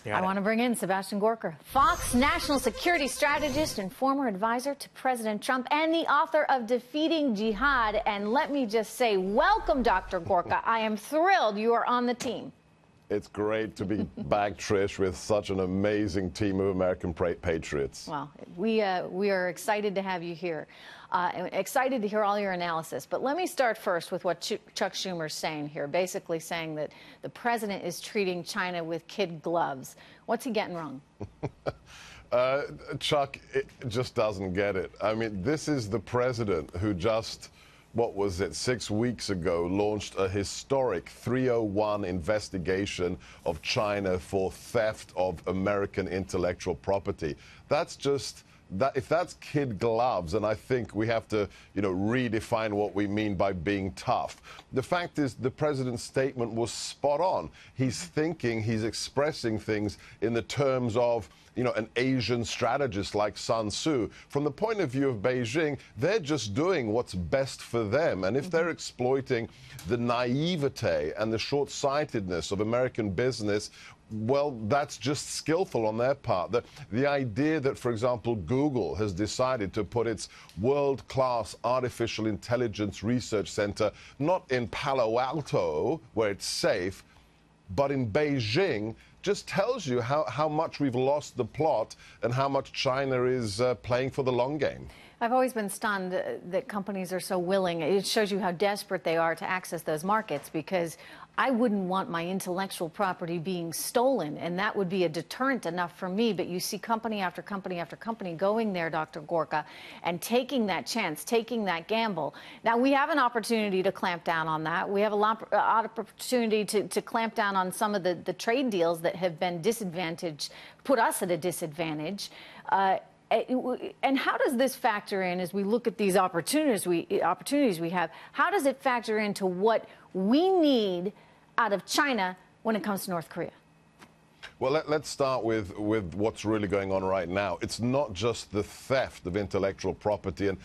I want to bring in Sebastian Gorka, Fox national security strategist and former advisor to President Trump and the author of Defeating Jihad. And let me just say, welcome, Dr. Gorka. I am thrilled you are on the team. It's great to be back, Trish, with such an amazing team of American patriots. Well, we are excited to have you here. Excited to hear all your analysis. But let me start first with what Chuck Schumer's saying here, basically saying that the president is treating China with kid gloves. What's he getting wrong? Chuck just doesn't get it. I mean, this is the president who just, what was it, 6 weeks ago, launched a historic 301 investigation of China for theft of American intellectual property. That's just... if that's kid gloves, then I think we have to, redefine what we mean by being tough. The fact is, the president's statement was spot on. He's expressing things in the terms of, an Asian strategist like Sun Tzu. From the point of view of Beijing, they're just doing what's best for them. And if they're exploiting the naivete and the short-sightedness of American business, well, that's just skillful on their part. The idea that, for example, Google has decided to put its world-class artificial intelligence research center not in Palo Alto, where it's safe, but in Beijing, just tells you how much we've lost the plot and how much China is playing for the long game. I've always been stunned that companies are so willing. It shows you how desperate they are to access those markets, because I wouldn't want my intellectual property being stolen, and that would be a deterrent enough for me. But you see company after company after company going there, Dr. Gorka, and taking that chance, taking that gamble. Now, we have an opportunity to clamp down on that. We have a lot of opportunity to clamp down on some of the trade deals that have been disadvantaged, put us at a disadvantage. And how does this factor in as we look at these opportunities we have? How does it factor into what we need out of China when it comes to North Korea? Well, let's start with what's really going on right now. It's not just the theft of intellectual property and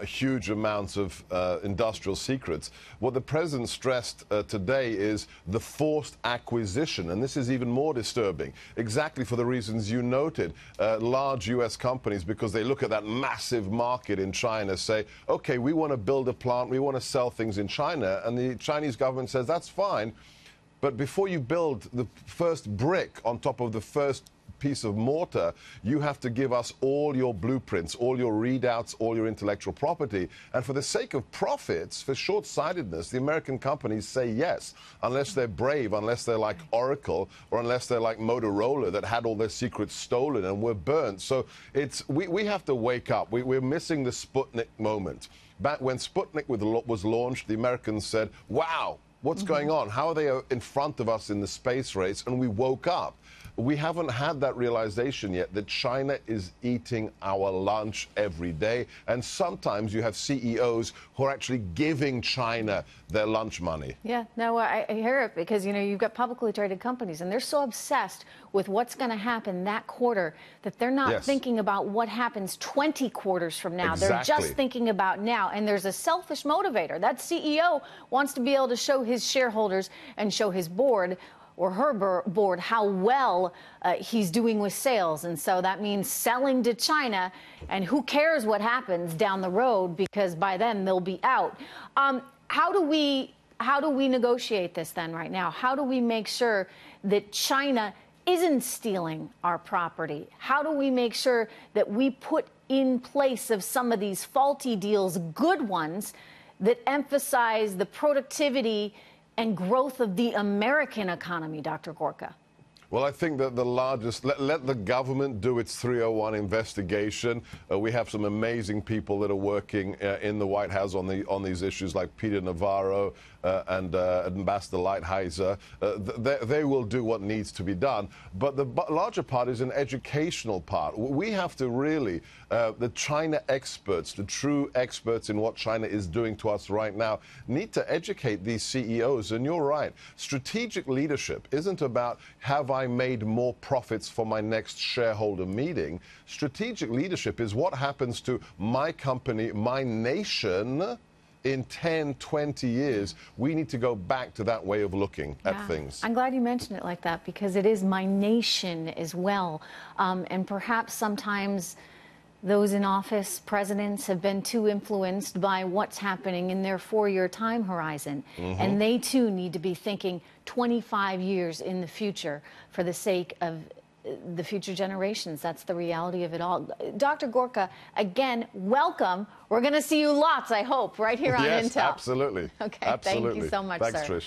huge amounts of industrial secrets. What the president stressed today is the forced acquisition, and this is even more disturbing, exactly for the reasons you noted. Large U.S. companies, because they look at that massive market in China, say, okay, we want to build a plant, we want to sell things in China, and the Chinese government says, that's fine. But before you build the first brick on top of the first piece of mortar, you have to give us all your blueprints, all your readouts, all your intellectual property. And for the sake of profits, for short-sightedness, the American companies say yes, unless they're brave, unless they're like Oracle, or unless they're like Motorola that had all their secrets stolen and were burnt. So we have to wake up. We're missing the Sputnik moment. Back when Sputnik was launched, the Americans said, wow, what's going on? How are they in front of us in the space race? And we woke up. We haven't had that realization yet that China is eating our lunch every day. And sometimes you have CEOs who are actually giving China their lunch money. Yeah, no, I hear it, because, you've got publicly traded companies, and they're so obsessed with what's going to happen that quarter that they're not thinking about what happens 20 quarters from now. Exactly. They're just thinking about now. And there's a selfish motivator. That CEO wants to be able to show his shareholders and show his board or her board how well he's doing with sales. And so that means selling to China, and who cares what happens down the road, because by then they'll be out. How do we negotiate this then right now? How do we make sure that China isn't stealing our property? How do we make sure that we put in place of some of these faulty deals good ones that emphasize the productivity and growth of the American economy, Dr. Gorka? Well, I think that the largest, let the government do its 301 investigation. We have some amazing people that are working in the White House on these issues, like Peter Navarro and Ambassador Lighthizer. They will do what needs to be done. But the larger part is an educational part. We have to really, the China experts, the true experts in what China is doing to us right now, need to educate these CEOs. And you're right, strategic leadership isn't about, have I made more profits for my next shareholder meeting? Strategic leadership is what happens to my company, my nation, in 10, 20 years, we need to go back to that way of looking at things. I'm glad you mentioned it like that, because it is my nation as well. And perhaps sometimes those in office, presidents, have been too influenced by what's happening in their 4-year time horizon. And they too need to be thinking 25 years in the future for the sake of the future generations. That's the reality of it all. Dr. Gorka, again, welcome. We're going to see you lots, I hope, right here on Yes, Intel. absolutely. Okay, absolutely. Thank you so much, Thanks, sir. Trish.